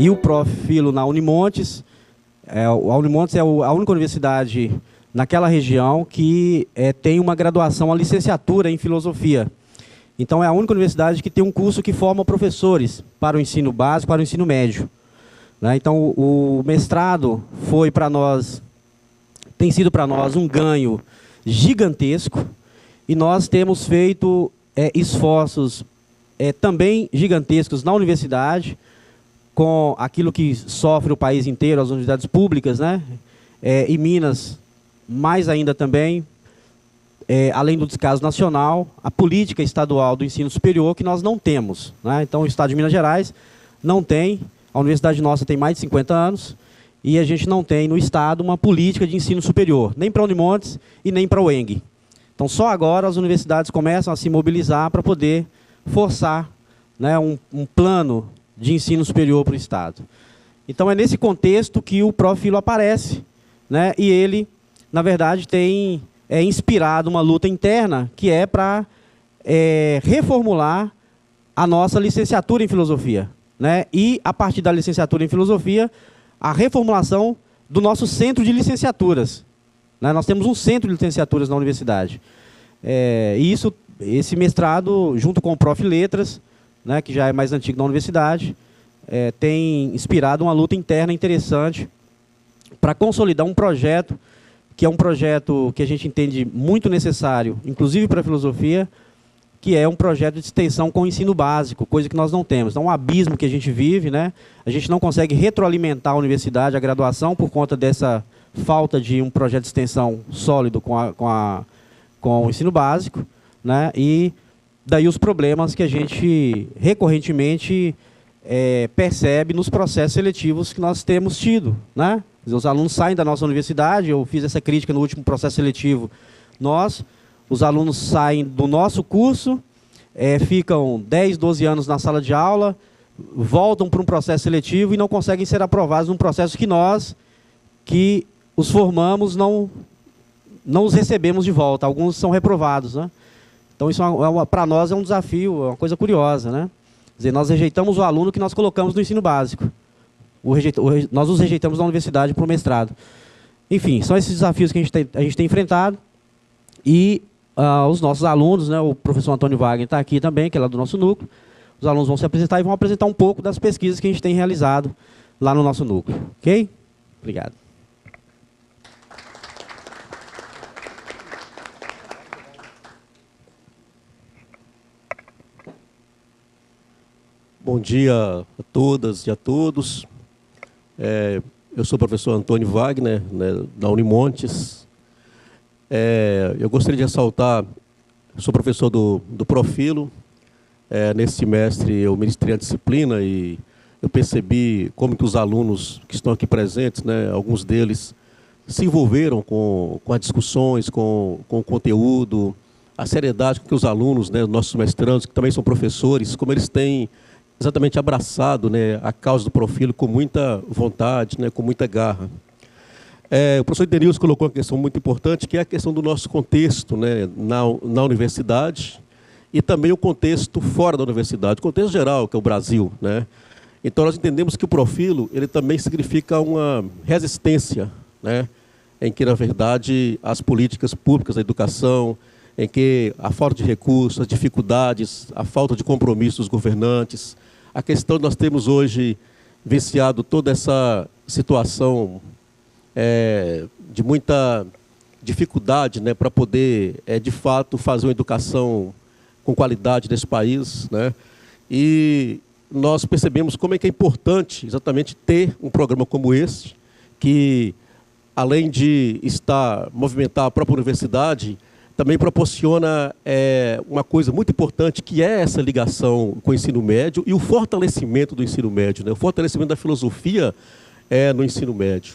e o Profilo na Unimontes. A Unimontes é a única universidade naquela região que tem uma graduação, a licenciatura em filosofia. Então, é a única universidade que tem um curso que forma professores para o ensino básico, para o ensino médio. Né? Então, o mestrado foi para nós, tem sido para nós um ganho gigantesco, e nós temos feito esforços também gigantescos na universidade, com aquilo que sofre o país inteiro, as universidades públicas, né? E Minas, mais ainda também, além do descaso nacional, a política estadual do ensino superior, que nós não temos. Né? Então, o Estado de Minas Gerais não tem, a universidade nossa tem mais de 50 anos, e a gente não tem no Estado uma política de ensino superior, nem para a Unimontes e nem para o UENG. Então, só agora as universidades começam a se mobilizar para poder forçar, né, um plano de ensino superior para o Estado. Então, é nesse contexto que o Profilo aparece, né, e ele, na verdade, tem inspirado uma luta interna que é para reformular a nossa licenciatura em filosofia, né, e, a partir da licenciatura em filosofia, a reformulação do nosso centro de licenciaturas. Né? Nós temos um centro de licenciaturas na universidade. E esse mestrado, junto com o Prof. Letras, né, que já é mais antigo na universidade, tem inspirado uma luta interna interessante para consolidar um projeto, que é um projeto que a gente entende muito necessário, inclusive para a filosofia, que é um projeto de extensão com o ensino básico, coisa que nós não temos. Então, um abismo que a gente vive, né? A gente não consegue retroalimentar a universidade, a graduação, por conta dessa falta de um projeto de extensão sólido com o ensino básico, né? E daí os problemas que a gente recorrentemente percebe nos processos seletivos que nós temos tido. Né? Os alunos saem da nossa universidade, eu fiz essa crítica no último processo seletivo, os alunos saem do nosso curso, ficam 10, 12 anos na sala de aula, voltam para um processo seletivo e não conseguem ser aprovados num processo que nós, que os formamos, não os recebemos de volta. Alguns são reprovados. Né? Então, isso para nós é um desafio, é uma coisa curiosa. Né? Quer dizer, nós rejeitamos o aluno que nós colocamos no ensino básico. Nós os rejeitamos na universidade para o mestrado. Enfim, são esses desafios que a gente tem enfrentado. E os nossos alunos, né, o professor Antônio Wagner está aqui também, que é lá do nosso núcleo. Os alunos vão se apresentar e vão apresentar um pouco das pesquisas que a gente tem realizado lá no nosso núcleo. Ok? Obrigado. Bom dia a todas e a todos. Eu sou o professor Antônio Wagner, né, da Unimontes. Eu gostaria de ressaltar, sou professor do Profilo. Nesse semestre eu ministrei a disciplina e eu percebi como que os alunos que estão aqui presentes, né, alguns deles se envolveram com as discussões, com o conteúdo, a seriedade com que os alunos, né, nossos mestrandos, que também são professores, como eles têm exatamente abraçado, né, a causa do Profilo com muita vontade, né, com muita garra. O professor Denilson colocou uma questão muito importante, que é a questão do nosso contexto, né, na universidade, e também o contexto fora da universidade, o contexto geral, que é o Brasil. Né? Então, nós entendemos que o Profilo ele também significa uma resistência, né, em que, na verdade, as políticas públicas da educação, em que a falta de recursos, as dificuldades, a falta de compromisso dos governantes, a questão de nós temos hoje vivenciado toda essa situação de muita dificuldade, né, para poder, de fato, fazer uma educação com qualidade nesse país. Né? E nós percebemos como é que é importante exatamente ter um programa como esse, que, além de movimentar a própria universidade, também proporciona uma coisa muito importante, que é essa ligação com o ensino médio e o fortalecimento do ensino médio, né? O fortalecimento da filosofia no ensino médio.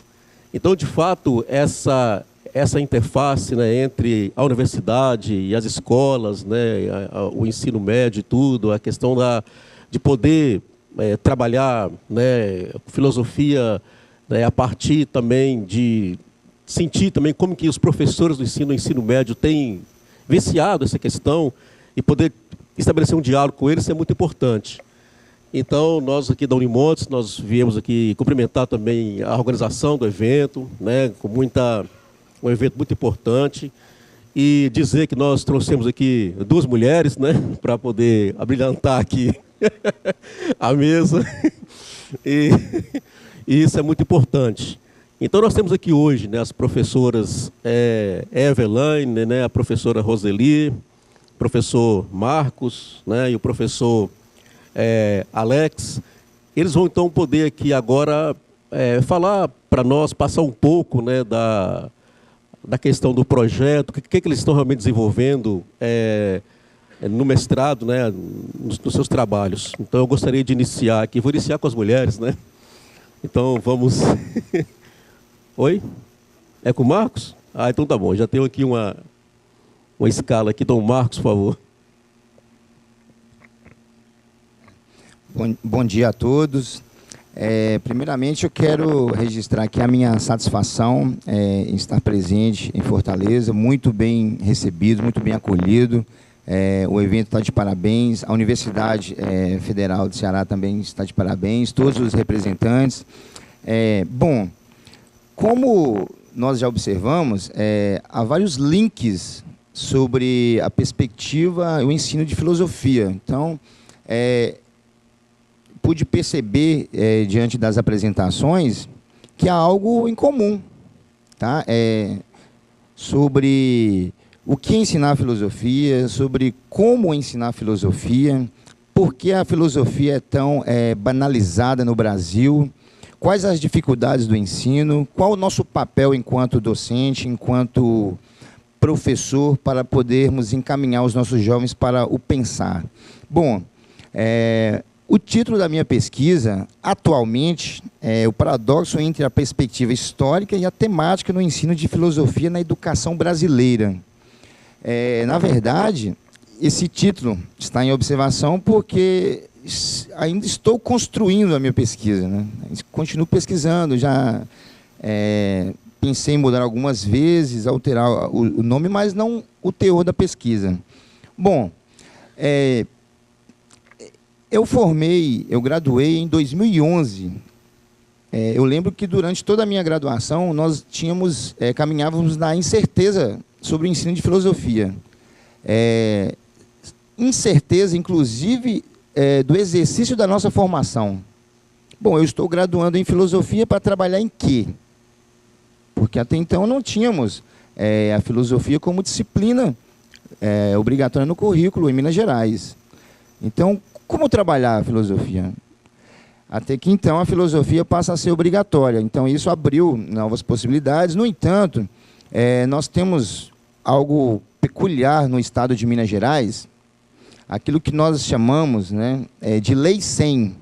Então, de fato, essa interface, né, entre a universidade e as escolas, né, o ensino médio e tudo, a questão de poder trabalhar, né, filosofia, né, a partir também de sentir também como que os professores do ensino médio têm vivenciado essa questão e poder estabelecer um diálogo com eles é muito importante. Então, nós aqui da Unimontes, nós viemos aqui cumprimentar também a organização do evento, né, um evento muito importante, e dizer que nós trouxemos aqui 2 mulheres, né, para poder abrilhantar aqui a mesa, e isso é muito importante. Então, nós temos aqui hoje, né, as professoras Eva-Elaine, né, a professora Roseli, professor Marcos, né, e o professor Alex. Eles vão então poder aqui agora falar para nós, passar um pouco, né, da questão do projeto, o que eles estão realmente desenvolvendo no mestrado, né, nos seus trabalhos. Então eu gostaria de iniciar aqui, vou iniciar com as mulheres, né? Então vamos... Oi? É com o Marcos? Ah, então tá bom, já tenho aqui uma escala aqui, então Marcos, por favor. Bom dia a todos. Primeiramente, eu quero registrar aqui a minha satisfação em estar presente em Fortaleza, muito bem recebido, muito bem acolhido. O evento está de parabéns, a Universidade Federal do Ceará também está de parabéns, todos os representantes. Bom, como nós já observamos, há vários links sobre a perspectiva e o ensino de filosofia. Então, pude perceber, diante das apresentações, que há algo em comum, tá? Sobre o que ensinar filosofia, sobre como ensinar filosofia, por que a filosofia é tão banalizada no Brasil, quais as dificuldades do ensino, qual o nosso papel enquanto docente, enquanto professor, para podermos encaminhar os nossos jovens para o pensar. Bom, o título da minha pesquisa, atualmente, é o paradoxo entre a perspectiva histórica e a temática no ensino de filosofia na educação brasileira. Na verdade, esse título está em observação porque ainda estou construindo a minha pesquisa, né? Continuo pesquisando, já pensei em mudar algumas vezes, alterar o nome, mas não o teor da pesquisa. Bom, eu graduei em 2011. Eu lembro que durante toda a minha graduação nós caminhávamos na incerteza sobre o ensino de filosofia. Incerteza, inclusive, do exercício da nossa formação. Bom, eu estou graduando em filosofia para trabalhar em quê? Porque até então não tínhamos a filosofia como disciplina obrigatória no currículo em Minas Gerais. Então, como trabalhar a filosofia? Até que, então, a filosofia passa a ser obrigatória. Então, isso abriu novas possibilidades. No entanto, nós temos algo peculiar no estado de Minas Gerais, aquilo que nós chamamos, né, de Lei 100.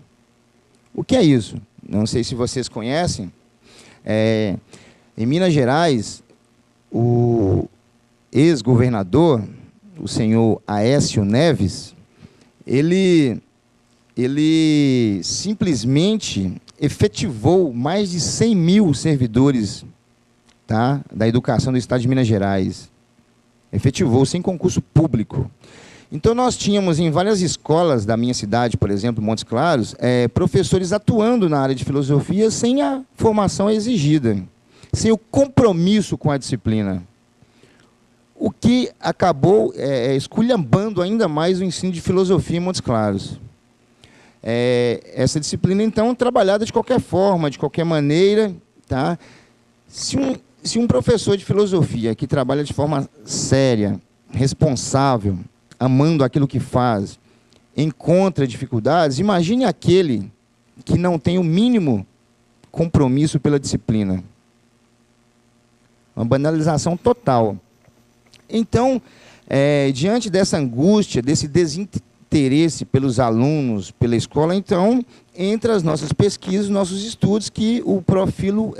O que é isso? Não sei se vocês conhecem. Em Minas Gerais, o ex-governador, o senhor Aécio Neves, ele simplesmente efetivou mais de 100 mil servidores, tá, da educação do estado de Minas Gerais. Efetivou, sem concurso público. Então, nós tínhamos em várias escolas da minha cidade, por exemplo, Montes Claros, professores atuando na área de filosofia sem a formação exigida, sem o compromisso com a disciplina. O que acabou esculhambando ainda mais o ensino de filosofia em Montes Claros. Essa disciplina, então, trabalhada de qualquer forma, de qualquer maneira, tá? Se um professor de filosofia que trabalha de forma séria, responsável, amando aquilo que faz, encontra dificuldades, imagine aquele que não tem o mínimo compromisso pela disciplina. Uma banalização total. Então, diante dessa angústia, desse desinteresse pelos alunos, pela escola, então, entre as nossas pesquisas, nossos estudos, que o Profilo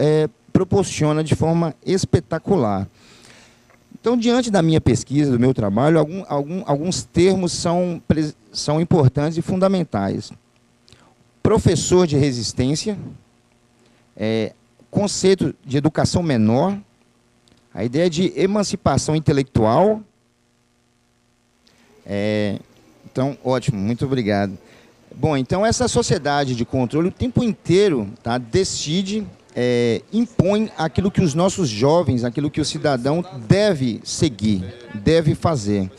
proporciona de forma espetacular. Então, diante da minha pesquisa, do meu trabalho, alguns termos são importantes e fundamentais. Professor de resistência, conceito de educação menor, a ideia de emancipação intelectual. Então, ótimo, muito obrigado. Bom, então essa sociedade de controle o tempo inteiro, tá, decide, impõe aquilo que os nossos jovens, aquilo que o cidadão deve seguir, deve fazer.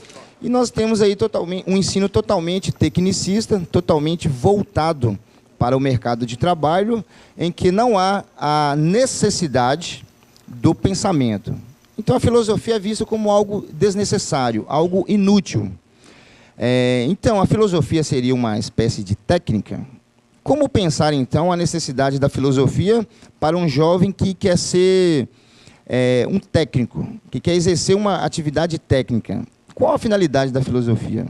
E nós temos aí um ensino totalmente tecnicista, totalmente voltado para o mercado de trabalho, em que não há a necessidade do pensamento. Então a filosofia é vista como algo desnecessário, algo inútil. Então a filosofia seria uma espécie de técnica. Como pensar então a necessidade da filosofia para um jovem que quer ser um técnico, que quer exercer uma atividade técnica? Qual a finalidade da filosofia?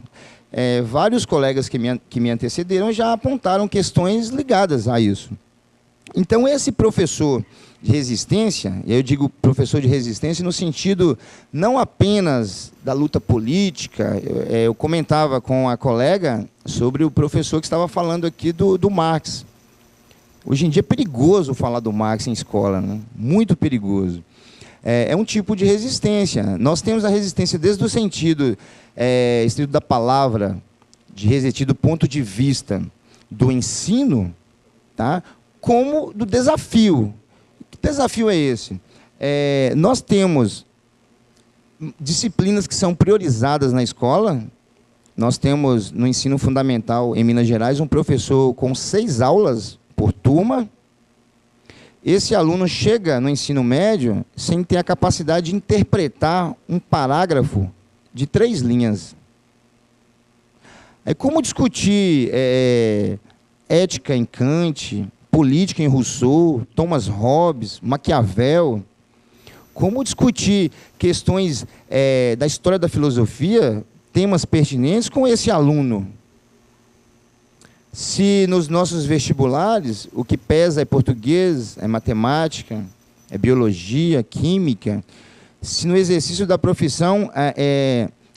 Vários colegas que me antecederam já apontaram questões ligadas a isso. Então, esse professor de resistência, e eu digo professor de resistência no sentido não apenas da luta política, eu comentava com a colega sobre o professor que estava falando aqui do Marx. Hoje em dia é perigoso falar do Marx em escola, né? Muito perigoso. É um tipo de resistência. Nós temos a resistência desde o sentido estrito da palavra, de resistir do ponto de vista do ensino, tá? Como do desafio. Que desafio é esse? Nós temos disciplinas que são priorizadas na escola. Nós temos, no ensino fundamental, em Minas Gerais, um professor com 6 aulas por turma. Esse aluno chega no ensino médio sem ter a capacidade de interpretar um parágrafo de 3 linhas. Como discutir ética em Kant, política em Rousseau, Thomas Hobbes, Maquiavel? Como discutir questões da história da filosofia, temas pertinentes com esse aluno? Se nos nossos vestibulares o que pesa é português, é matemática, é biologia, química, se no exercício da profissão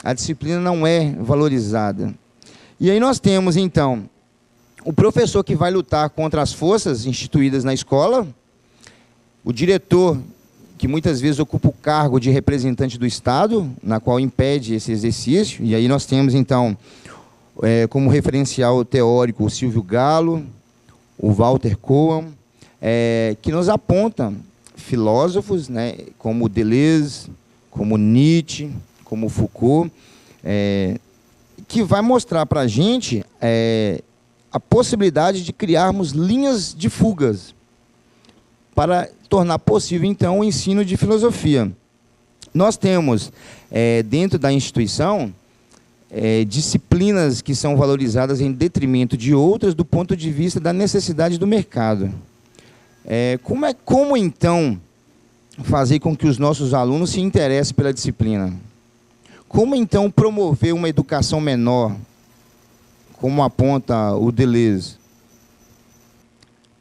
a disciplina não é valorizada. E aí nós temos, então, o professor que vai lutar contra as forças instituídas na escola, o diretor, que muitas vezes ocupa o cargo de representante do Estado, na qual impede esse exercício, e aí nós temos, então, como referencial teórico o Silvio Galo, o Walter Cohen, que nos apontam filósofos, né, como Deleuze, como Nietzsche, como Foucault, que vai mostrar para a gente a possibilidade de criarmos linhas de fugas para tornar possível, então, o ensino de filosofia. Nós temos, dentro da instituição, disciplinas que são valorizadas em detrimento de outras do ponto de vista da necessidade do mercado. Como então, fazer com que os nossos alunos se interessem pela disciplina? Como, então, promover uma educação menor, como aponta o Deleuze?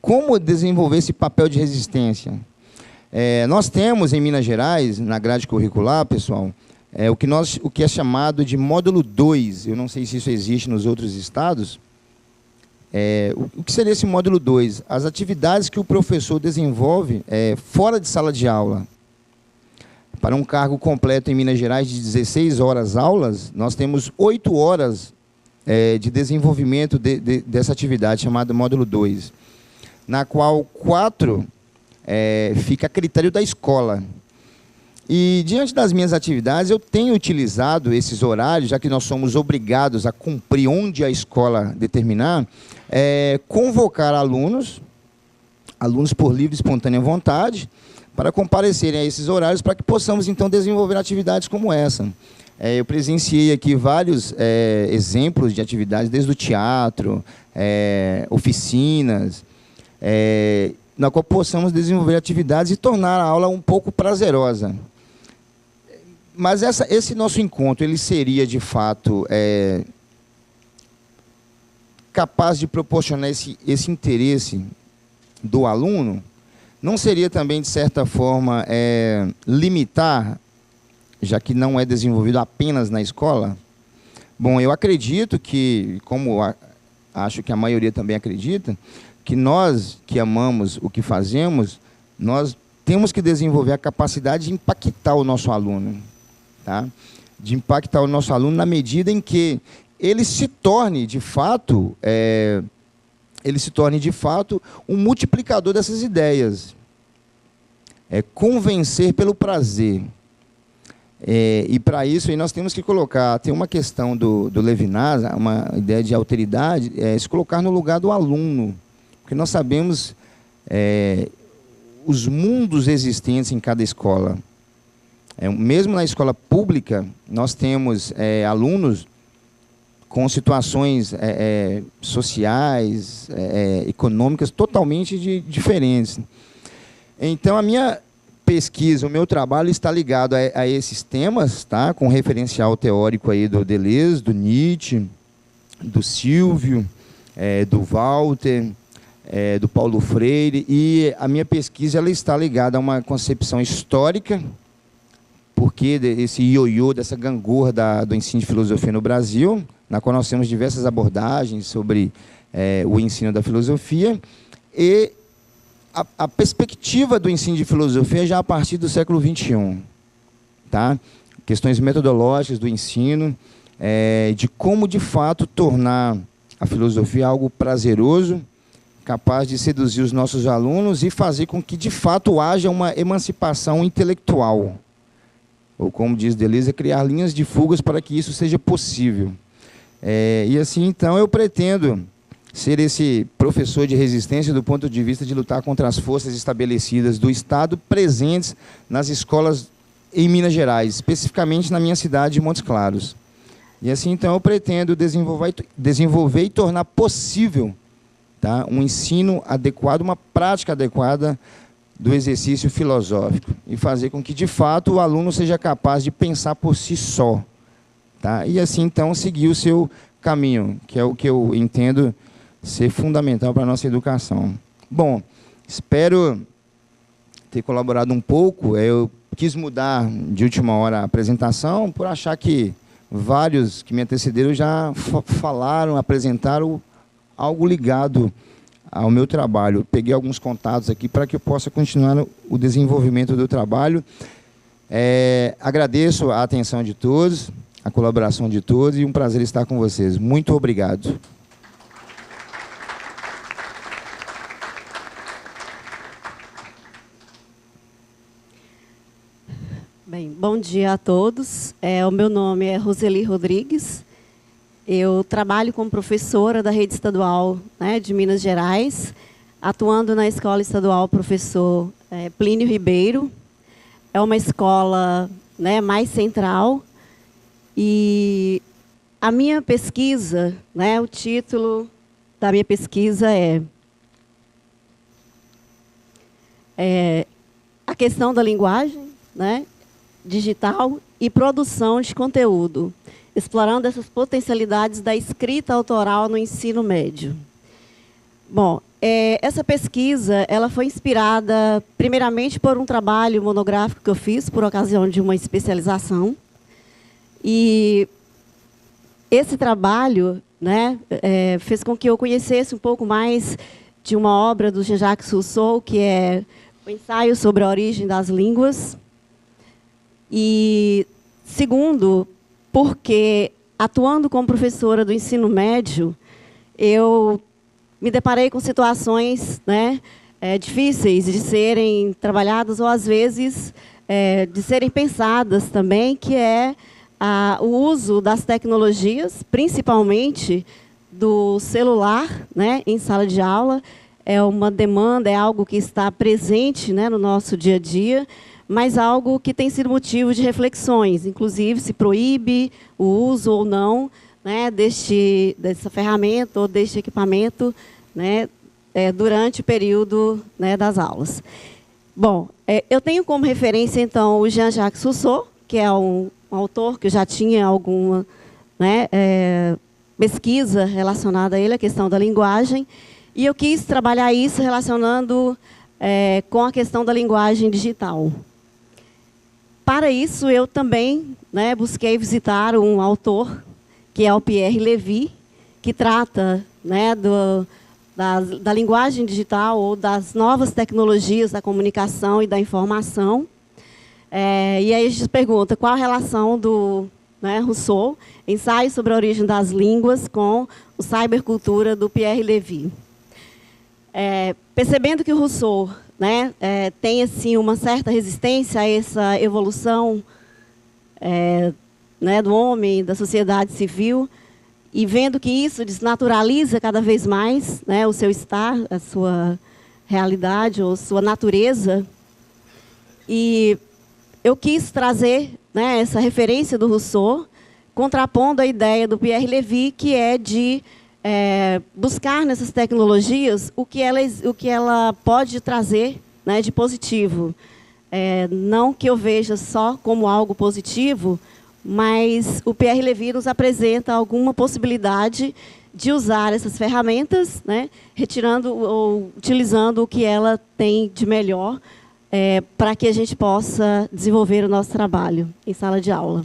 Como desenvolver esse papel de resistência? Nós temos, em Minas Gerais, na grade curricular, pessoal, o que é chamado de módulo 2. Eu não sei se isso existe nos outros estados. O que seria esse módulo 2? As atividades que o professor desenvolve fora de sala de aula. Para um cargo completo em Minas Gerais de 16 horas aulas, nós temos 8 horas de desenvolvimento dessa atividade, chamada módulo 2, na qual 4 fica a critério da escola. E, diante das minhas atividades, eu tenho utilizado esses horários, já que nós somos obrigados a cumprir onde a escola determinar, convocar alunos por livre e espontânea vontade, para comparecerem a esses horários, para que possamos, então, desenvolver atividades como essa. Eu presenciei aqui vários exemplos de atividades, desde o teatro, oficinas, na qual possamos desenvolver atividades e tornar a aula um pouco prazerosa. Mas esse nosso encontro, ele seria, de fato, capaz de proporcionar esse interesse do aluno? Não seria também, de certa forma, limitar, já que não é desenvolvido apenas na escola? Bom, eu acredito que, como acho que a maioria também acredita, que nós que amamos o que fazemos, nós temos que desenvolver a capacidade de impactar o nosso aluno. Tá? De impactar o nosso aluno na medida em que ele se torne, de fato, um multiplicador dessas ideias. Convencer pelo prazer. E, para isso, aí nós temos que colocar... Tem uma questão do Levinas, uma ideia de alteridade, se colocar no lugar do aluno. Porque nós sabemos os mundos existentes em cada escola. Mesmo na escola pública, nós temos alunos com situações sociais, econômicas totalmente diferentes. Então, a minha pesquisa, o meu trabalho está ligado a esses temas, tá? Com referencial teórico aí do Deleuze, do Nietzsche, do Silvio, do Walter, do Paulo Freire, e a minha pesquisa ela está ligada a uma concepção histórica, porque esse ioiô, dessa gangorra do ensino de filosofia no Brasil, na qual nós temos diversas abordagens sobre o ensino da filosofia, e a perspectiva do ensino de filosofia já a partir do século XXI. Tá? Questões metodológicas do ensino, de como, de fato, tornar a filosofia algo prazeroso, capaz de seduzir os nossos alunos e fazer com que, de fato, haja uma emancipação intelectual. Ou, como diz Deleuze, criar linhas de fugas para que isso seja possível. E assim, então, eu pretendo ser esse professor de resistência do ponto de vista de lutar contra as forças estabelecidas do Estado presentes nas escolas em Minas Gerais, especificamente na minha cidade de Montes Claros. E assim, então, eu pretendo desenvolver e tornar possível, tá, um ensino adequado, uma prática adequada do exercício filosófico e fazer com que, de fato, o aluno seja capaz de pensar por si só. Tá? E assim, então, seguir o seu caminho, que é o que eu entendo ser fundamental para a nossa educação. Bom, espero ter colaborado um pouco. Eu quis mudar de última hora a apresentação, por achar que vários que me antecederam já falaram, apresentaram algo ligado ao meu trabalho. Peguei alguns contatos aqui para que eu possa continuar o desenvolvimento do trabalho. Agradeço a atenção de todos, a colaboração de todos, e um prazer estar com vocês. Muito obrigado. Bem, bom dia a todos. O meu nome é Roseli Rodrigues. Eu trabalho como professora da rede estadual, né, de Minas Gerais, atuando na Escola Estadual Professor Plínio Ribeiro. É uma escola, né, mais central. E a minha pesquisa, né, o título da minha pesquisa é a questão da linguagem, né, digital e produção de conteúdo, explorando essas potencialidades da escrita autoral no ensino médio. Bom, essa pesquisa ela foi inspirada, primeiramente, por um trabalho monográfico que eu fiz por ocasião de uma especialização. E esse trabalho, né, fez com que eu conhecesse um pouco mais de uma obra do Jean-Jacques Rousseau, que é o Ensaio sobre a Origem das Línguas. E, segundo, porque, atuando como professora do ensino médio, eu me deparei com situações, né, difíceis de serem trabalhadas, ou, às vezes, de serem pensadas também, que é o uso das tecnologias, principalmente do celular, né, em sala de aula. É uma demanda, é algo que está presente, né, no nosso dia a dia, mas algo que tem sido motivo de reflexões, inclusive se proíbe o uso ou não, né, dessa ferramenta ou deste equipamento, né, durante o período, né, das aulas. Bom, eu tenho como referência, então, o Jean-Jacques Rousseau, que é um autor que eu já tinha alguma, né, pesquisa relacionada a ele, a questão da linguagem, e eu quis trabalhar isso relacionando com a questão da linguagem digital. Para isso, eu também, né, busquei visitar um autor, que é o Pierre Levy, que trata, né, da linguagem digital ou das novas tecnologias da comunicação e da informação. E aí a gente pergunta qual a relação né, Rousseau, Ensaio sobre a Origem das Línguas, com o Cybercultura, do Pierre Levy. Percebendo que o Rousseau, né, tem assim, uma certa resistência a essa evolução né, do homem, da sociedade civil, e vendo que isso desnaturaliza cada vez mais, né, o seu estar, a sua realidade ou sua natureza, e eu quis trazer, né, essa referência do Rousseau, contrapondo a ideia do Pierre Levy, que é de buscar nessas tecnologias o que ela pode trazer, né, de positivo. Não que eu veja só como algo positivo, mas o Pierre Levy nos apresenta alguma possibilidade de usar essas ferramentas, né, retirando ou utilizando o que ela tem de melhor, para que a gente possa desenvolver o nosso trabalho em sala de aula.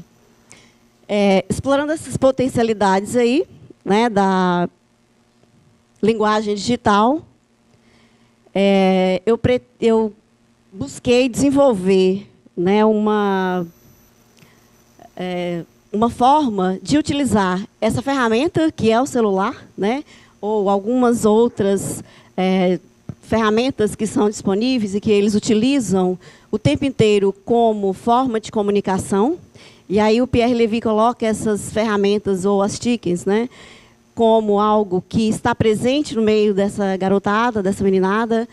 Explorando essas potencialidades aí, né, da linguagem digital, eu busquei desenvolver, né, uma forma de utilizar essa ferramenta, que é o celular, né, ou algumas outras ferramentas que são disponíveis e que eles utilizam o tempo inteiro como forma de comunicação. E aí o Pierre Levy coloca essas ferramentas, ou as TICs, né, como algo que está presente no meio dessa garotada, dessa meninada,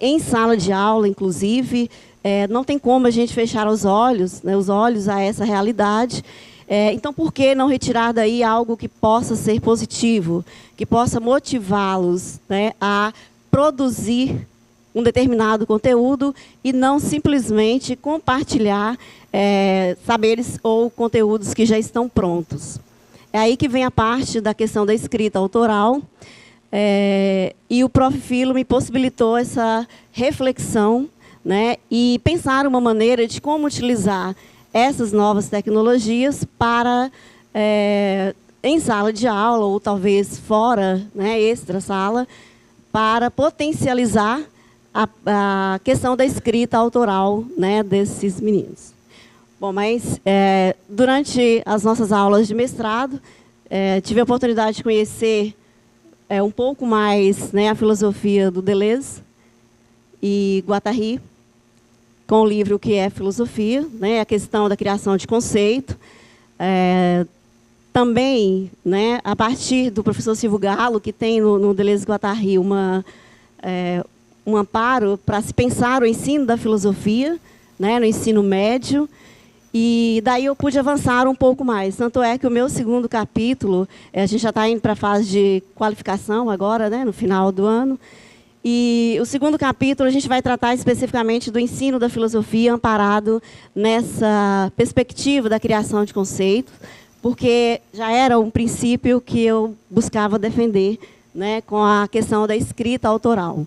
em sala de aula, inclusive. Não tem como a gente fechar os olhos, né, a essa realidade. Então, por que não retirar daí algo que possa ser positivo, que possa motivá-los, né, a produzir um determinado conteúdo e não simplesmente compartilhar saberes ou conteúdos que já estão prontos. É aí que vem a parte da questão da escrita autoral, e o Prof. Filo me possibilitou essa reflexão, né, e pensar uma maneira de como utilizar essas novas tecnologias para, em sala de aula, ou talvez fora, né, extra-sala, para potencializar a questão da escrita autoral, né, desses meninos. Bom, mas durante as nossas aulas de mestrado, tive a oportunidade de conhecer um pouco mais, né, a filosofia do Deleuze e Guattari, com o livro Que é Filosofia, né, a questão da criação de conceito. Também, né, a partir do professor Silvio Galo, que tem no Deleuze e Guattari um amparo para se pensar o ensino da filosofia, né, no ensino médio, e daí eu pude avançar um pouco mais. Tanto é que o meu segundo capítulo, a gente já está indo para a fase de qualificação agora, né, no final do ano, e o segundo capítulo a gente vai tratar especificamente do ensino da filosofia amparado nessa perspectiva da criação de conceitos, porque já era um princípio que eu buscava defender, né, com a questão da escrita autoral.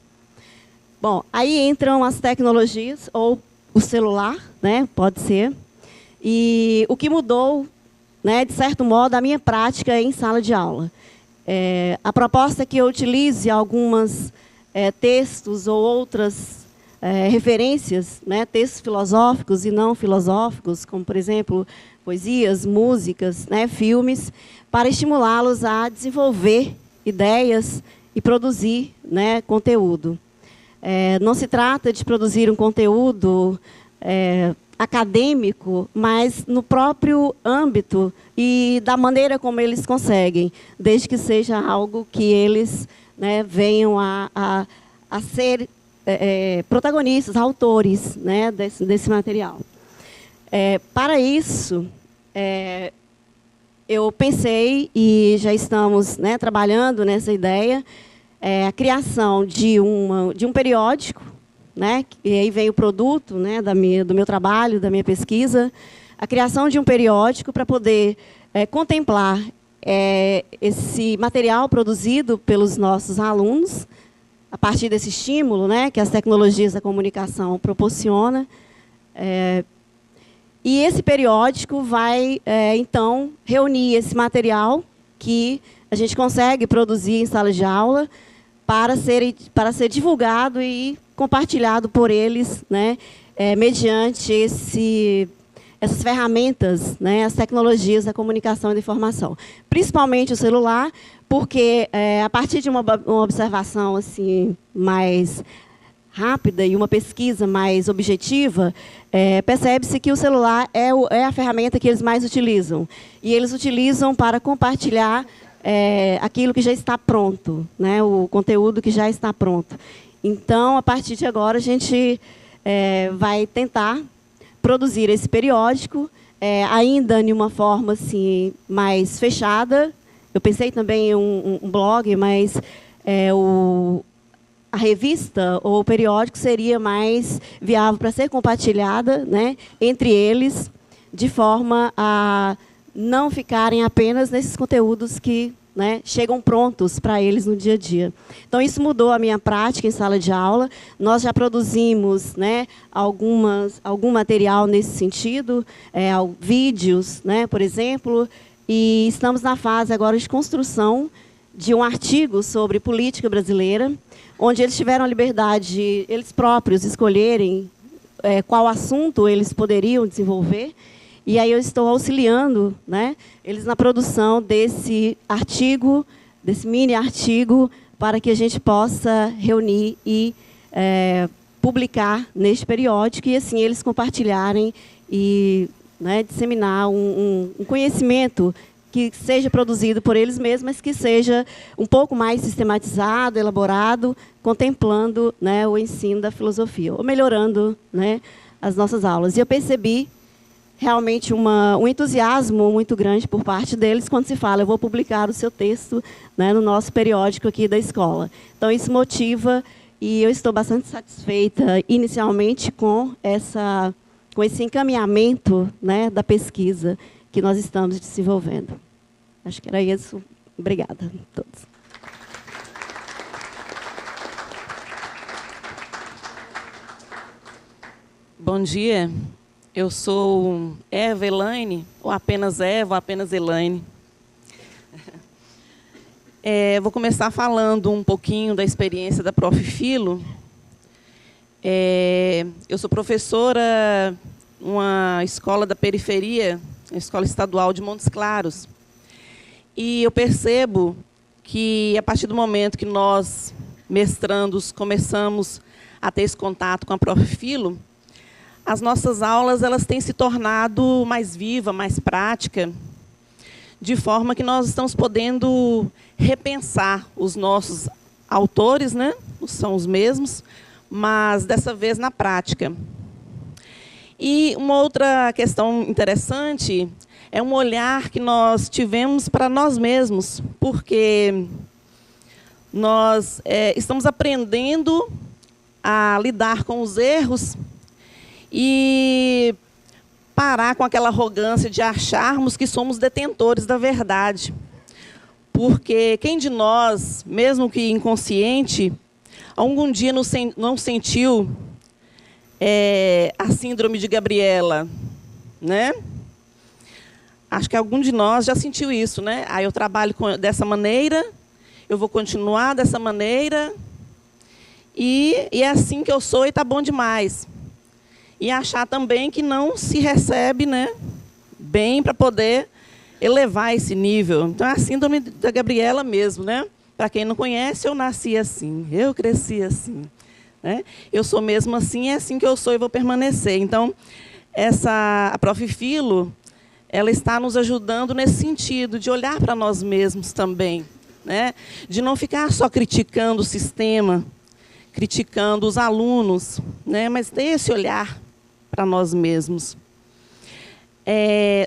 Bom, aí entram as tecnologias, ou o celular, né, pode ser, e o que mudou, né, de certo modo, a minha prática em sala de aula. A proposta é que eu utilize algumas textos ou outras referências, né, textos filosóficos e não filosóficos, como, por exemplo, poesias, músicas, né, filmes, para estimulá-los a desenvolver ideias e produzir, né, conteúdo. Não se trata de produzir um conteúdo acadêmico, mas no próprio âmbito e da maneira como eles conseguem, desde que seja algo que eles, né, venham a ser protagonistas, autores, né, desse material. Para isso, eu pensei, e já estamos, né, trabalhando nessa ideia, a criação de um periódico, né, e aí vem o produto, né, do meu trabalho, da minha pesquisa, a criação de um periódico para poder contemplar esse material produzido pelos nossos alunos, a partir desse estímulo, né, que as tecnologias da comunicação proporcionam. E esse periódico vai, então, reunir esse material que a gente consegue produzir em sala de aula para ser divulgado e compartilhado por eles, né, mediante essas ferramentas, né, as tecnologias da comunicação e da informação. Principalmente o celular, porque a partir de uma observação assim, mais rápida e uma pesquisa mais objetiva, percebe-se que o celular é a ferramenta que eles mais utilizam. E eles utilizam para compartilhar aquilo que já está pronto, né, o conteúdo que já está pronto. Então, a partir de agora, a gente vai tentar produzir esse periódico, ainda de uma forma assim, mais fechada. Eu pensei também em um blog, mas a revista ou o periódico seria mais viável para ser compartilhada, né, entre eles, de forma a não ficarem apenas nesses conteúdos que, né, chegam prontos para eles no dia a dia. Então, isso mudou a minha prática em sala de aula. Nós já produzimos, né, algum material nesse sentido, vídeos, né, por exemplo, e estamos na fase agora de construção de um artigo sobre política brasileira, onde eles tiveram a liberdade de eles próprios escolherem qual assunto eles poderiam desenvolver. E aí eu estou auxiliando, né, eles na produção desse artigo, desse mini artigo, para que a gente possa reunir e publicar neste periódico e assim eles compartilharem e, né, disseminar um conhecimento que seja produzido por eles mesmos, mas que seja um pouco mais sistematizado, elaborado, contemplando, né, o ensino da filosofia, ou melhorando, né, as nossas aulas. E eu percebi realmente um entusiasmo muito grande por parte deles quando se fala, eu vou publicar o seu texto, né, no nosso periódico aqui da escola. Então, isso motiva e eu estou bastante satisfeita, inicialmente, com esse encaminhamento, né, da pesquisa que nós estamos desenvolvendo. Acho que era isso. Obrigada a todos. Bom dia. Eu sou Eva Elaine, ou apenas Eva, ou apenas Elaine. Vou começar falando um pouquinho da experiência da Prof. Filo. Eu sou professora numa escola da periferia, a Escola Estadual de Montes Claros. E eu percebo que, a partir do momento que nós, mestrandos, começamos a ter esse contato com a Prof. Filo, as nossas aulas elas têm se tornado mais viva, mais prática, de forma que nós estamos podendo repensar os nossos autores, né? São os mesmos, mas dessa vez na prática. E uma outra questão interessante é um olhar que nós tivemos para nós mesmos, porque nós estamos aprendendo a lidar com os erros e parar com aquela arrogância de acharmos que somos detentores da verdade. Porque quem de nós, mesmo que inconsciente, algum dia não sentiu a síndrome de Gabriela, né? Acho que algum de nós já sentiu isso, né? Eu trabalho dessa maneira, eu vou continuar dessa maneira, e é assim que eu sou e está bom demais. E achar também que não se recebe, né, bem para poder elevar esse nível. Então, é a síndrome da Gabriela mesmo, né? Para quem não conhece, eu nasci assim, eu cresci assim, né? Eu sou mesmo assim, é assim que eu sou e vou permanecer. Então, a Prof. Filo, ela está nos ajudando nesse sentido, de olhar para nós mesmos também, né? De não ficar só criticando o sistema, criticando os alunos, né? Mas ter esse olhar para nós mesmos.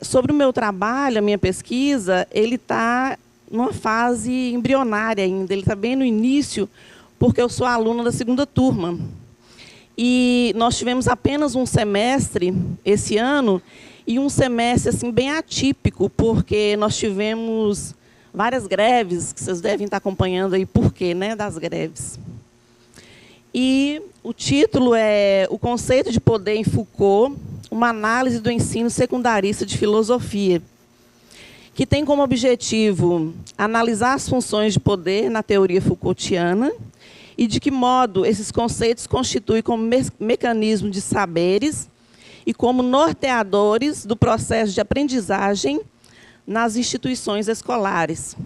Sobre o meu trabalho, a minha pesquisa, ele está numa fase embrionária ainda, ele está bem no início, porque eu sou aluna da 2ª turma. E nós tivemos apenas um semestre esse ano, e um semestre assim, bem atípico, porque nós tivemos várias greves, que vocês devem estar acompanhando aí por quê, né, das greves. E o título é O Conceito de Poder em Foucault, uma análise do ensino secundarista de filosofia, que tem como objetivo analisar as funções de poder na teoria Foucaultiana e de que modo esses conceitos constituem como mecanismo de saberes e como norteadores do processo de aprendizagem nas instituições escolares.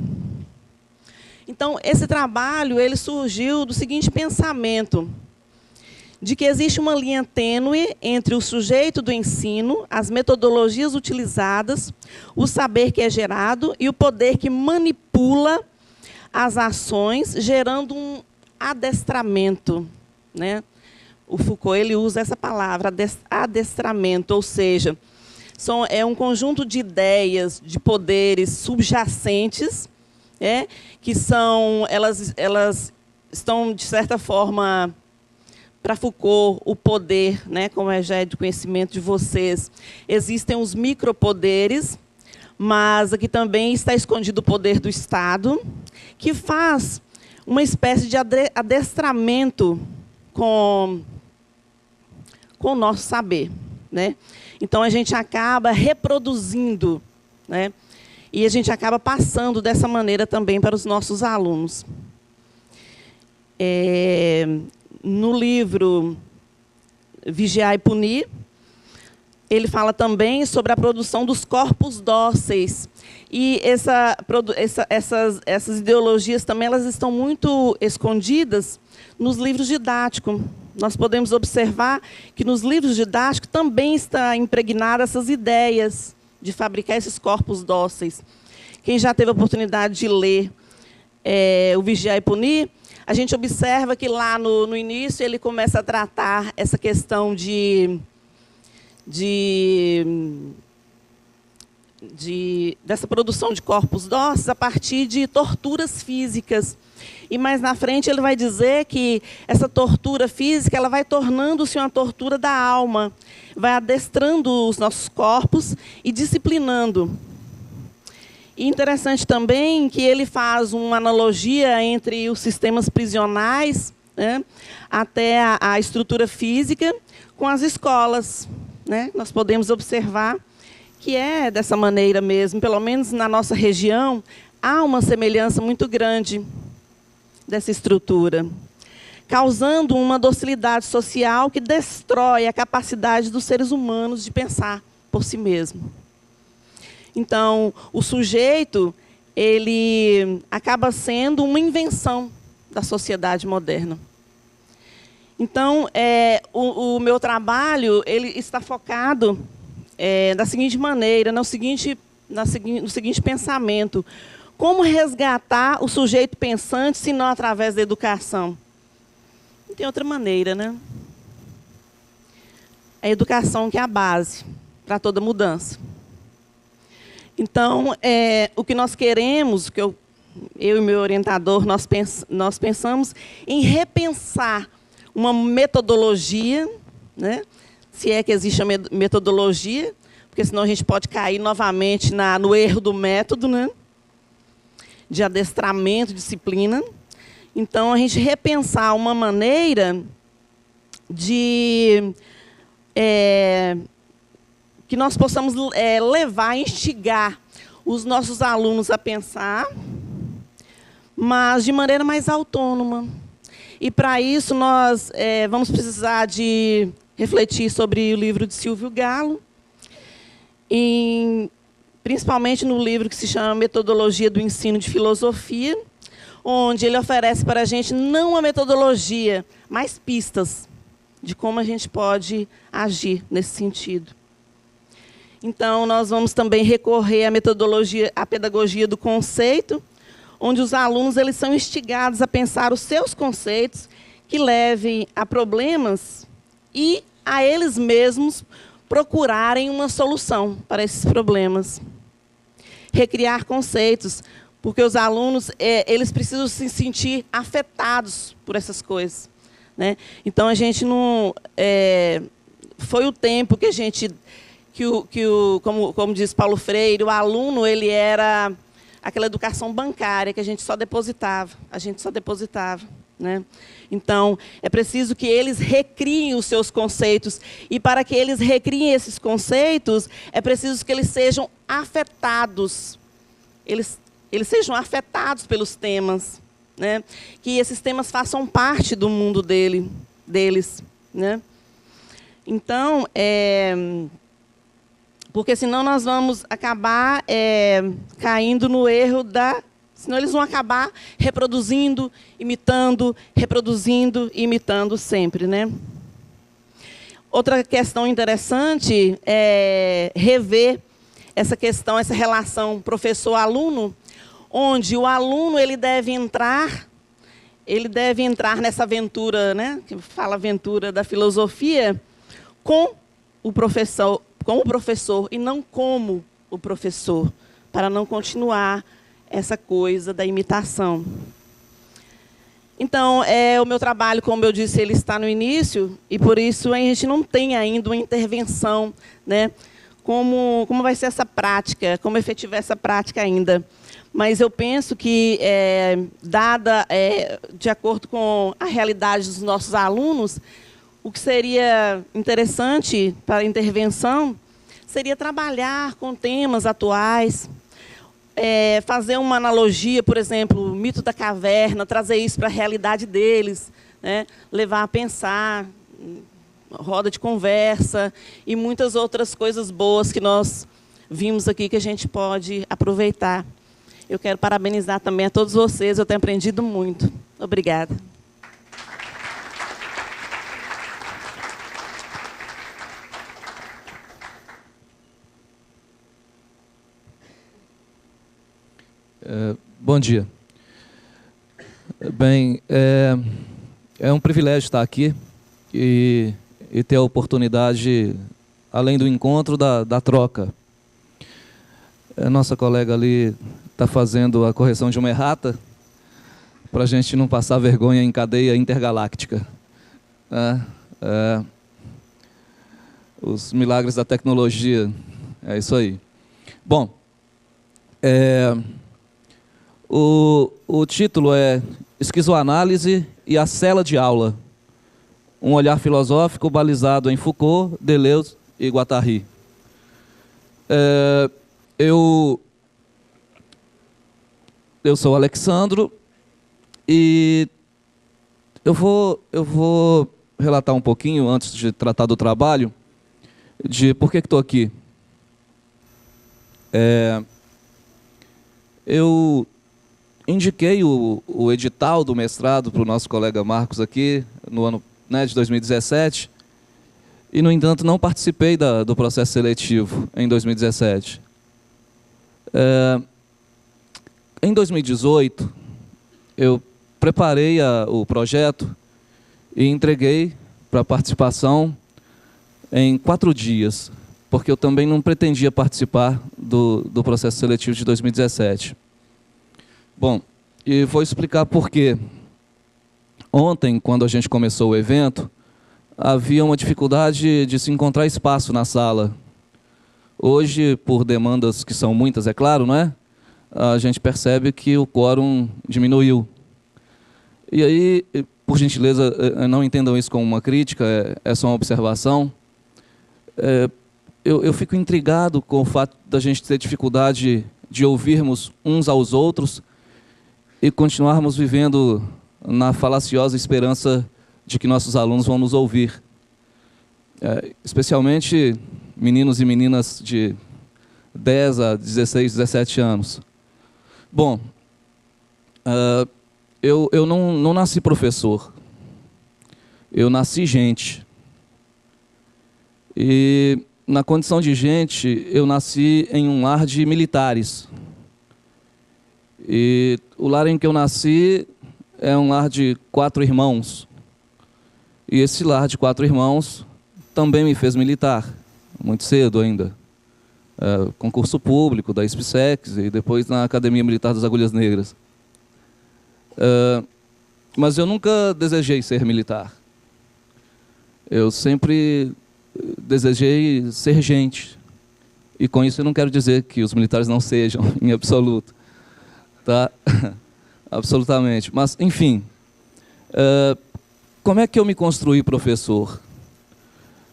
Então, esse trabalho ele surgiu do seguinte pensamento, de que existe uma linha tênue entre o sujeito do ensino, as metodologias utilizadas, o saber que é gerado e o poder que manipula as ações, gerando um adestramento, né? O Foucault ele usa essa palavra, adestramento, ou seja, é um conjunto de ideias, de poderes subjacentes, que elas estão, de certa forma, para Foucault, o poder, né, como já é de conhecimento de vocês, existem os micropoderes, mas aqui também está escondido o poder do Estado, que faz uma espécie de adestramento com o nosso saber, né? Então, a gente acaba reproduzindo, né? E a gente acaba passando dessa maneira também para os nossos alunos. No livro Vigiar e Punir, ele fala também sobre a produção dos corpos dóceis. E essas ideologias também elas estão muito escondidas nos livros didáticos. Nós podemos observar que nos livros didáticos também está impregnada essas ideias de fabricar esses corpos dóceis. Quem já teve a oportunidade de ler o Vigiar e Punir, a gente observa que lá no início ele começa a tratar essa questão dessa produção de corpos dóceis a partir de torturas físicas. E mais na frente ele vai dizer que essa tortura física ela vai tornando-se uma tortura da alma, vai adestrando os nossos corpos e disciplinando. E interessante também que ele faz uma analogia entre os sistemas prisionais, né, até a estrutura física, com as escolas, né? Nós podemos observar que é dessa maneira mesmo, pelo menos na nossa região, há uma semelhança muito grande dessa estrutura, causando uma docilidade social que destrói a capacidade dos seres humanos de pensar por si mesmo. Então, o sujeito, ele acaba sendo uma invenção da sociedade moderna. Então, o meu trabalho ele está focado da seguinte maneira, no seguinte pensamento. Como resgatar o sujeito pensante, se não através da educação? Não tem outra maneira, né? A educação que é a base para toda mudança. Então, o que nós queremos, que eu e meu orientador, nós pensamos em repensar uma metodologia, né? Se é que existe a metodologia, porque senão a gente pode cair novamente no erro do método, né? De adestramento, disciplina. Então, a gente repensar uma maneira de que nós possamos levar, instigar os nossos alunos a pensar, mas de maneira mais autônoma. E, para isso, nós vamos precisar de refletir sobre o livro de Silvio Galo, principalmente no livro que se chama Metodologia do Ensino de Filosofia, onde ele oferece para a gente não a metodologia, mas pistas de como a gente pode agir nesse sentido. Então, nós vamos também recorrer à metodologia, à pedagogia do conceito, onde os alunos eles são instigados a pensar os seus conceitos que levem a problemas e a eles mesmos procurarem uma solução para esses problemas. Recriar conceitos, porque os alunos eles precisam se sentir afetados por essas coisas, né? Então, a gente não... foi o tempo que a gente... como diz Paulo Freire, o aluno ele era aquela educação bancária que a gente só depositava, né? Então, é preciso que eles recriem os seus conceitos, e para que eles recriem esses conceitos, é preciso que eles sejam afetados, eles sejam afetados pelos temas, né? Que esses temas façam parte do mundo deles, né? Então, porque senão nós vamos acabar caindo no erro senão eles vão acabar reproduzindo, imitando, reproduzindo e imitando sempre, né? Outra questão interessante é rever essa questão, essa relação professor-aluno, onde o aluno ele deve entrar nessa aventura, né, que fala aventura da filosofia, com o professor e não como o professor, para não continuar essa coisa da imitação. Então, o meu trabalho, como eu disse, ele está no início, e por isso a gente não tem ainda uma intervenção, né? Como vai ser essa prática, como efetivar essa prática ainda. Mas eu penso que, de acordo com a realidade dos nossos alunos, o que seria interessante para a intervenção seria trabalhar com temas atuais, fazer uma analogia, por exemplo, o mito da caverna, trazer isso para a realidade deles, né? Levar a pensar, roda de conversa e muitas outras coisas boas que nós vimos aqui que a gente pode aproveitar. Eu quero parabenizar também a todos vocês, eu tenho aprendido muito. Obrigada. Bom dia. Bem, é um privilégio estar aqui e ter a oportunidade, além do encontro, da troca. A nossa colega ali está fazendo a correção de uma errata para a gente não passar vergonha em cadeia intergaláctica. Os milagres da tecnologia, é isso aí. Bom, o título é Esquizoanálise e a Cela de Aula. Um olhar filosófico balizado em Foucault, Deleuze e Guattari. Eu sou Alexandro e eu vou relatar um pouquinho, antes de tratar do trabalho, de por que estou aqui. Eu indiquei o edital do mestrado para o nosso colega Marcos aqui, no ano de 2017, e, no entanto, não participei do processo seletivo em 2017. Em 2018, eu preparei o projeto e entreguei para participação em 4 dias, porque eu também não pretendia participar do processo seletivo de 2017. Bom, e vou explicar por quê. Ontem, quando a gente começou o evento, havia uma dificuldade de se encontrar espaço na sala. Hoje, por demandas que são muitas, é claro, não é? A gente percebe que o quórum diminuiu. E aí, por gentileza, não entendam isso como uma crítica, é só uma observação. Eu fico intrigado com o fato da gente ter dificuldade de ouvirmos uns aos outros e continuarmos vivendo na falaciosa esperança de que nossos alunos vão nos ouvir. Especialmente meninos e meninas de 10 a 16, 17 anos. Bom, eu não nasci professor. Eu nasci gente. E, na condição de gente, eu nasci em um lar de militares. E o lar em que eu nasci é um lar de 4 irmãos. E esse lar de 4 irmãos também me fez militar, muito cedo ainda. Concurso público da SPSEC e depois na Academia Militar das Agulhas Negras. Mas eu nunca desejei ser militar. Eu sempre desejei ser gente. E com isso eu não quero dizer que os militares não sejam, em absoluto. Tá? Absolutamente. Mas, enfim, como é que eu me construí professor?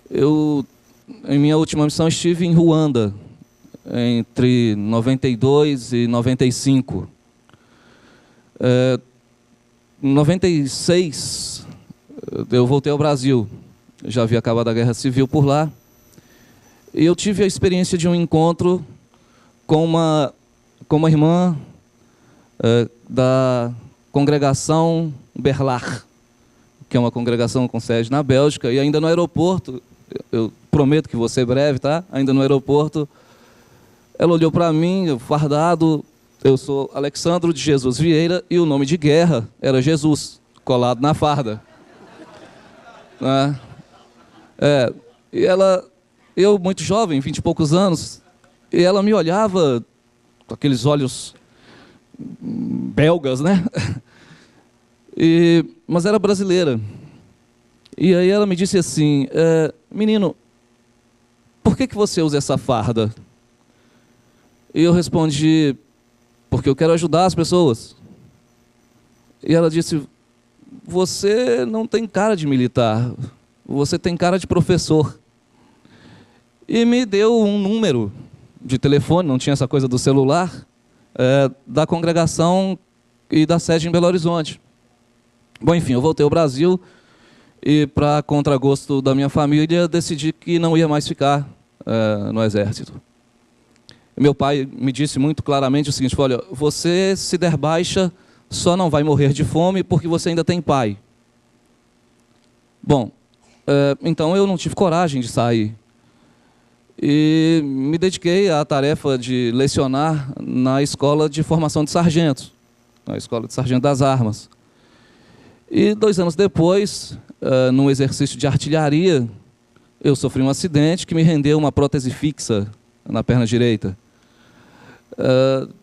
Em minha última missão, estive em Ruanda, entre 92 e 95. Em 96, eu voltei ao Brasil. já havia acabado a Guerra Civil por lá. E eu tive a experiência de um encontro com uma irmã da congregação Berlar, que é uma congregação com sede na Bélgica, e ainda no aeroporto, eu prometo que vou ser breve, tá? Ainda no aeroporto, ela olhou para mim, eu fardado, eu sou Alexandro de Jesus Vieira, e o nome de guerra era Jesus, colado na farda. E ela, eu muito jovem, 20 e poucos anos, e ela me olhava com aqueles olhos belgas, né? Mas era brasileira. E aí ela me disse assim, menino, por que você usa essa farda? E eu respondi, porque eu quero ajudar as pessoas. E ela disse, você não tem cara de militar, você tem cara de professor. E me deu um número de telefone, não tinha essa coisa do celular, da congregação e da sede em Belo Horizonte. Bom, enfim, eu voltei ao Brasil e, para contragosto da minha família, decidi que não ia mais ficar no Exército. Meu pai me disse muito claramente o seguinte, olha, você se der baixa, só não vai morrer de fome porque você ainda tem pai. Bom, então eu não tive coragem de sair. E me dediquei à tarefa de lecionar na escola de formação de sargentos, na escola de sargento das armas. E 2 anos depois, num exercício de artilharia, eu sofri um acidente que me rendeu uma prótese fixa na perna direita.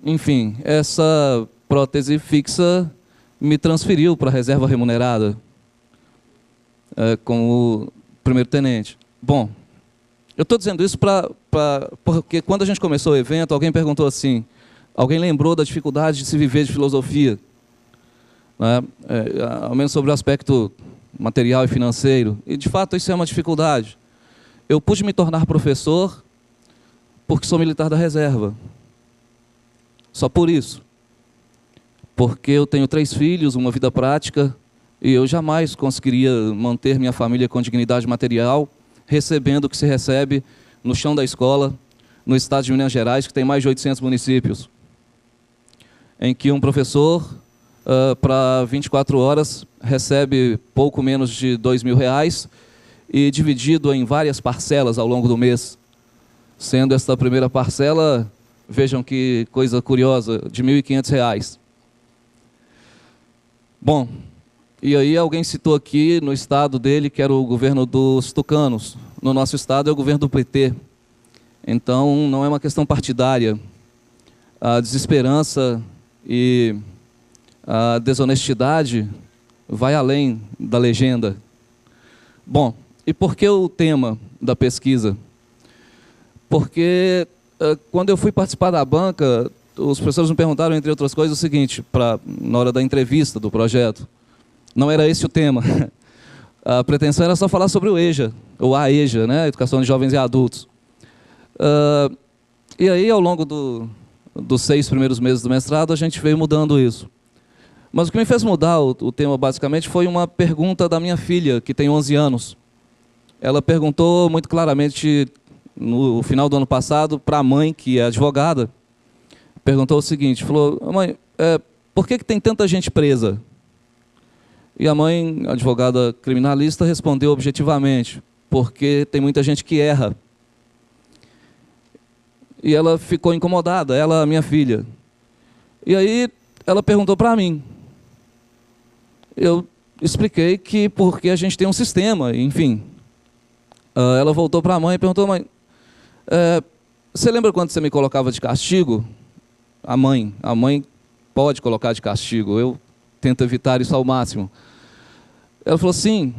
Enfim, essa prótese fixa me transferiu para a reserva remunerada como primeiro-tenente. Bom, eu estou dizendo isso porque quando a gente começou o evento, alguém perguntou assim, alguém lembrou da dificuldade de se viver de filosofia, né? Ao menos sobre o aspecto material e financeiro. E, de fato, isso é uma dificuldade. Eu pude me tornar professor porque sou militar da reserva. Só por isso. Porque eu tenho 3 filhos, uma vida prática, e eu jamais conseguiria manter minha família com dignidade material, recebendo o que se recebe no chão da escola, no estado de Minas Gerais, que tem mais de 800 municípios, em que um professor, para 24 horas, recebe pouco menos de R$2.000 e dividido em várias parcelas ao longo do mês, sendo esta primeira parcela, vejam que coisa curiosa, de R$1.500. Bom, e aí alguém citou aqui no estado dele que era o governo dos tucanos. No nosso estado é o governo do PT. Então não é uma questão partidária. A desesperança e a desonestidade vai além da legenda. Bom, e por que o tema da pesquisa? Porque quando eu fui participar da banca, os professores me perguntaram, entre outras coisas, o seguinte, na hora da entrevista do projeto. Não era esse o tema. A pretensão era só falar sobre o EJA, ou a EJA, né? Educação de Jovens e Adultos. E aí, ao longo dos 6 primeiros meses do mestrado, a gente veio mudando isso. Mas o que me fez mudar o tema, basicamente, foi uma pergunta da minha filha, que tem 11 anos. Ela perguntou muito claramente, no final do ano passado, para a mãe, que é advogada, perguntou o seguinte, falou, mãe, por que tem tanta gente presa? E a mãe, advogada criminalista, respondeu objetivamente, porque tem muita gente que erra. E ela ficou incomodada, ela, minha filha. E aí ela perguntou para mim. Eu expliquei que porque a gente tem um sistema, enfim. Ela voltou para a mãe e perguntou, mãe, você lembra quando você me colocava de castigo? A mãe pode colocar de castigo, eu tento evitar isso ao máximo. Ela falou sim,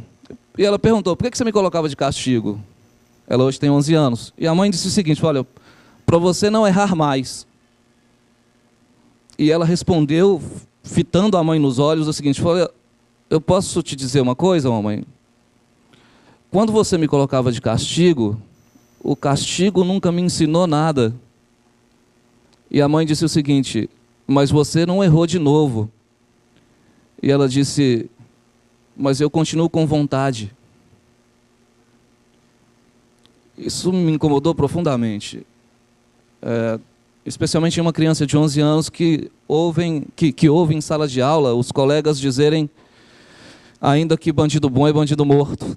e ela perguntou, por que você me colocava de castigo? Ela hoje tem 11 anos. E a mãe disse o seguinte, olha, para você não errar mais. E ela respondeu, fitando a mãe nos olhos, o seguinte, falou, eu posso te dizer uma coisa, mamãe? Quando você me colocava de castigo, o castigo nunca me ensinou nada. E a mãe disse o seguinte, mas você não errou de novo. E ela disse, mas eu continuo com vontade. Isso me incomodou profundamente. Especialmente em uma criança de 11 anos que ouve em sala de aula os colegas dizerem ainda que bandido bom é bandido morto.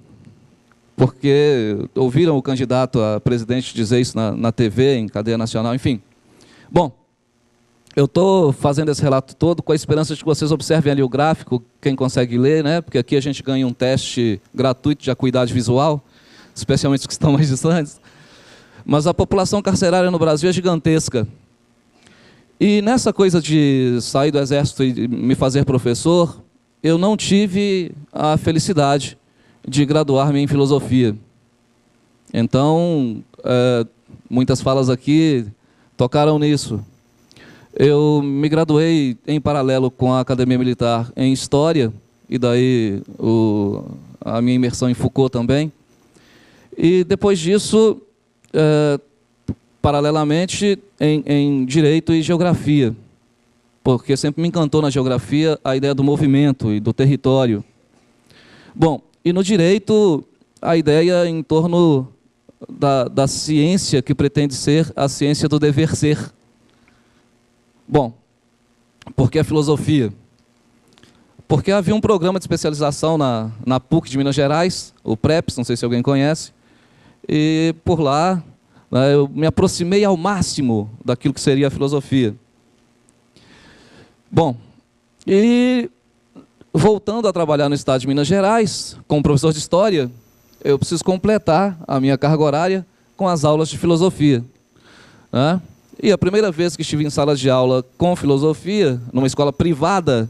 Porque ouviram o candidato a presidente dizer isso na TV, em cadeia nacional, enfim. Bom, eu estou fazendo esse relato todo com a esperança de que vocês observem ali o gráfico, quem consegue ler, né? Porque aqui a gente ganha um teste gratuito de acuidade visual, especialmente os que estão mais distantes. Mas a população carcerária no Brasil é gigantesca. E nessa coisa de sair do exército e me fazer professor, eu não tive a felicidade de graduar-me em filosofia. Então, muitas falas aqui tocaram nisso. Eu me graduei em paralelo com a Academia Militar em História, e daí a minha imersão em Foucault também. E depois disso, paralelamente, em Direito e Geografia, porque sempre me encantou na geografia a ideia do movimento e do território. Bom, e no Direito, a ideia em torno da ciência que pretende ser a ciência do dever ser. Bom, por que a filosofia? Porque havia um programa de especialização na PUC de Minas Gerais, o PREPS, não sei se alguém conhece, e por lá eu me aproximei ao máximo daquilo que seria a filosofia. Bom, e voltando a trabalhar no estado de Minas Gerais, como professor de História, eu preciso completar a minha carga horária com as aulas de filosofia, né? E a primeira vez que estive em sala de aula com filosofia, numa escola privada,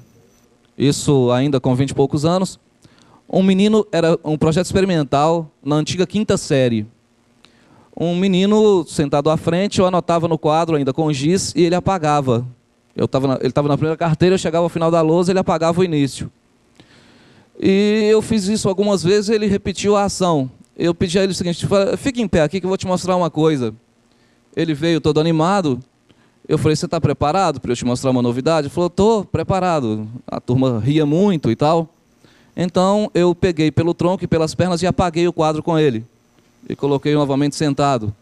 isso ainda com 20 e poucos anos, um menino, era um projeto experimental na antiga 5ª série. Um menino sentado à frente, eu anotava no quadro ainda com giz e ele apagava. Ele estava na primeira carteira, eu chegava ao final da lousa, ele apagava o início. E eu fiz isso algumas vezes, ele repetiu a ação. Eu pedi a ele o seguinte: fique em pé aqui que eu vou te mostrar uma coisa. Ele veio todo animado. Eu falei: você está preparado para eu te mostrar uma novidade? Ele falou: estou preparado. A turma ria muito e tal. Então eu peguei pelo tronco e pelas pernas e apaguei o quadro com ele. E coloquei novamente sentado.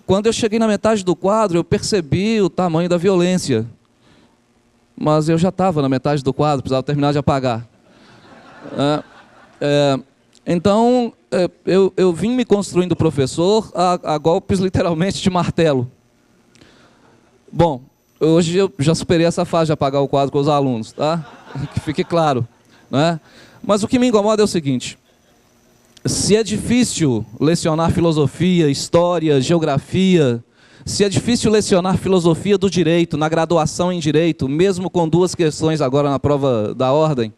Quando eu cheguei na metade do quadro, eu percebi o tamanho da violência. Mas eu já estava na metade do quadro, precisava terminar de apagar. Então, eu vim me construindo professor a golpes literalmente de martelo. Bom, hoje eu já superei essa fase de apagar o quadro com os alunos, tá? Que fique claro, né? Mas o que me incomoda é o seguinte: se é difícil lecionar filosofia, história, geografia, se é difícil lecionar filosofia do direito, na graduação em direito, mesmo com 2 questões agora na prova da ordem,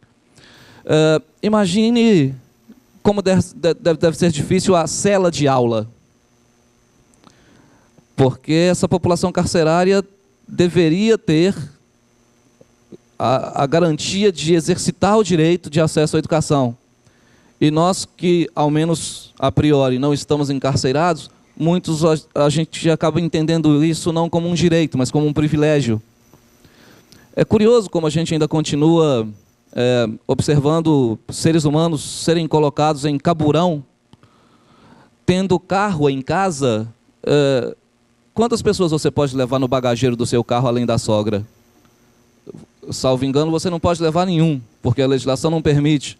imagine como deve ser difícil a cela de aula. Porque essa população carcerária deveria ter a garantia de exercitar o direito de acesso à educação. E nós que, ao menos a priori, não estamos encarcerados, muitos a gente acaba entendendo isso não como um direito, mas como um privilégio. É curioso como a gente ainda continua observando seres humanos serem colocados em caburão, tendo carro em casa. Quantas pessoas você pode levar no bagageiro do seu carro além da sogra? Salvo engano, você não pode levar nenhum, porque a legislação não permite.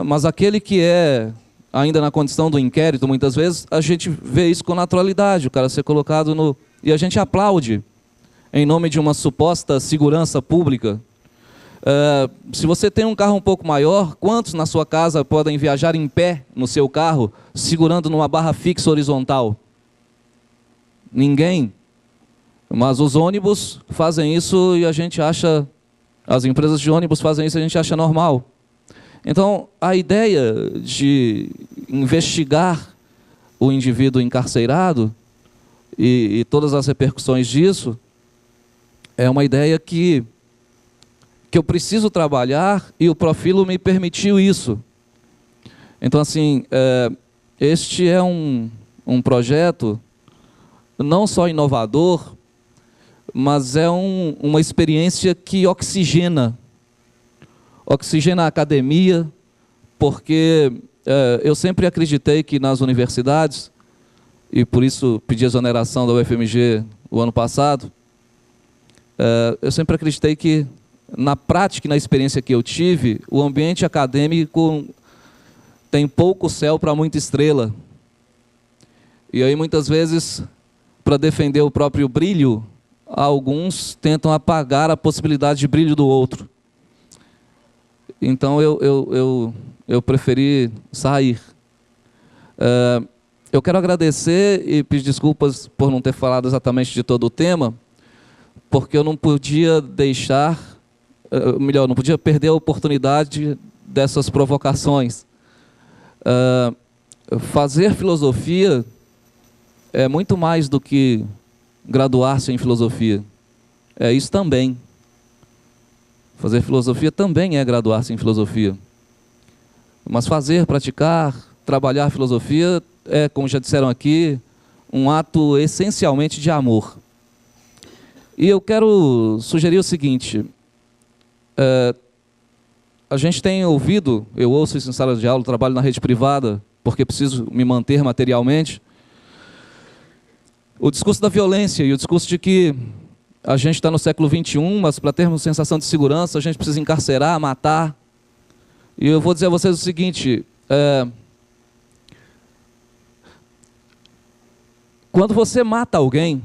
Mas aquele que é ainda na condição do inquérito, muitas vezes, a gente vê isso com naturalidade, o cara ser colocado no... E a gente aplaude, em nome de uma suposta segurança pública. Se você tem um carro um pouco maior, quantos na sua casa podem viajar em pé no seu carro, segurando numa barra fixa horizontal? Ninguém. Mas os ônibus fazem isso e a gente acha... As empresas de ônibus fazem isso e a gente acha normal. Então, a ideia de investigar o indivíduo encarcerado e todas as repercussões disso é uma ideia que eu preciso trabalhar e o Profilo me permitiu isso. Então, assim, este é um projeto não só inovador, mas é uma experiência que oxigena a academia, porque eu sempre acreditei que nas universidades, e por isso pedi a exoneração da UFMG o ano passado, eu sempre acreditei que, na prática e na experiência que eu tive, o ambiente acadêmico tem pouco céu para muita estrela. E aí, muitas vezes, para defender o próprio brilho, alguns tentam apagar a possibilidade de brilho do outro. Então, eu preferi sair. Eu quero agradecer e pedir desculpas por não ter falado exatamente de todo o tema, porque eu não podia deixar, não podia perder a oportunidade dessas provocações. Fazer filosofia é muito mais do que graduar-se em filosofia. É isso também. Fazer filosofia também é graduar-se em filosofia. Mas fazer, praticar, trabalhar filosofia é, como já disseram aqui, um ato essencialmente de amor. E eu quero sugerir o seguinte: a gente tem ouvido, eu ouço isso em sala de aula, trabalho na rede privada, porque preciso me manter materialmente, o discurso da violência e o discurso de que a gente está no século XXI, mas para termos sensação de segurança, a gente precisa encarcerar, matar. E eu vou dizer a vocês o seguinte: quando você mata alguém,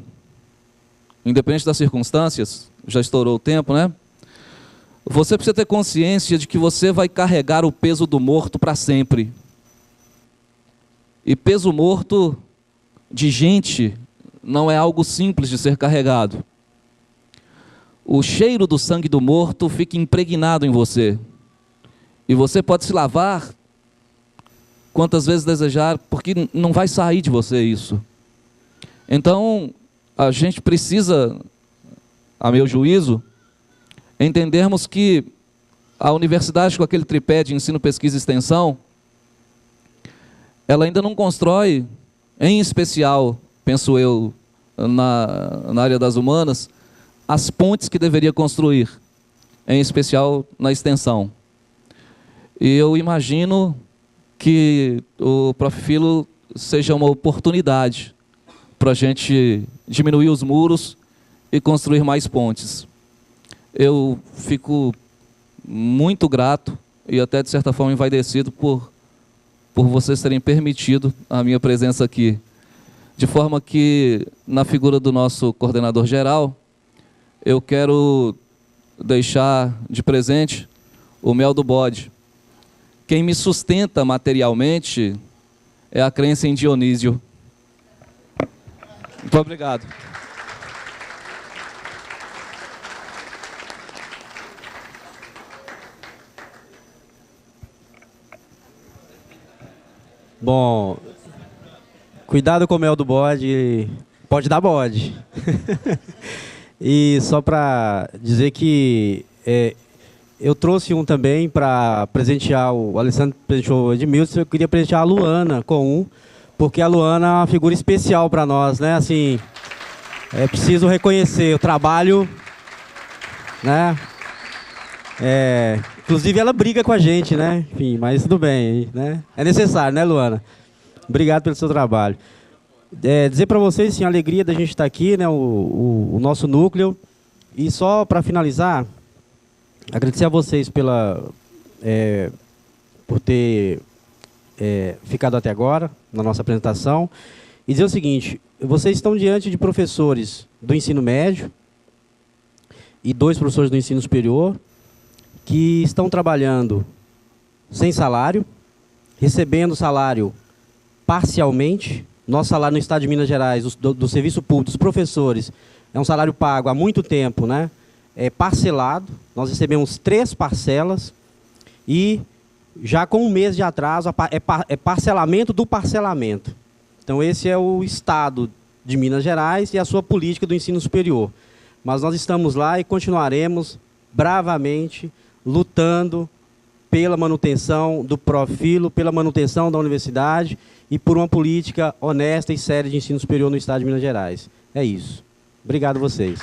independente das circunstâncias, já estourou o tempo, né? Você precisa ter consciência de que você vai carregar o peso do morto para sempre. E peso morto de gente não é algo simples de ser carregado. O cheiro do sangue do morto fica impregnado em você. E você pode se lavar quantas vezes desejar, porque não vai sair de você isso. Então, a gente precisa, a meu juízo, entendermos que a universidade, com aquele tripé de ensino, pesquisa e extensão, ela ainda não constrói, em especial, penso eu, na área das humanas, as pontes que deveria construir, em especial na extensão. E eu imagino que o Prof. Filo seja uma oportunidade para a gente diminuir os muros e construir mais pontes. Eu fico muito grato e até, de certa forma, envaidecido por vocês terem permitido a minha presença aqui. De forma que, na figura do nosso coordenador geral, eu quero deixar de presente o mel do bode. Quem me sustenta materialmente é a crença em Dionísio. Muito obrigado. Bom, cuidado com o mel do bode, pode dar bode. E só para dizer que eu trouxe um também para presentear, o Alessandro presenteou o Edmilson, eu queria presentear a Luana com um, porque a Luana é uma figura especial para nós, né? Assim, é preciso reconhecer o trabalho, né? Inclusive ela briga com a gente, né? Enfim, mas tudo bem, né? É necessário, né, Luana? Obrigado pelo seu trabalho. Dizer para vocês, sim, a alegria da gente estar aqui, né? O nosso núcleo. E só para finalizar, agradecer a vocês por ter ficado até agora na nossa apresentação. E dizer o seguinte: vocês estão diante de professores do ensino médio e 2 professores do ensino superior que estão trabalhando sem salário, recebendo salário parcialmente. Nosso salário no Estado de Minas Gerais, do Serviço Público, dos professores, é um salário pago há muito tempo, né? É parcelado. Nós recebemos 3 parcelas e já com 1 mês de atraso é parcelamento do parcelamento. Então esse é o Estado de Minas Gerais e a sua política do ensino superior. Mas nós estamos lá e continuaremos bravamente lutando pela manutenção do Prof. Filo, pela manutenção da universidade e por uma política honesta e séria de ensino superior no Estado de Minas Gerais. É isso. Obrigado a vocês.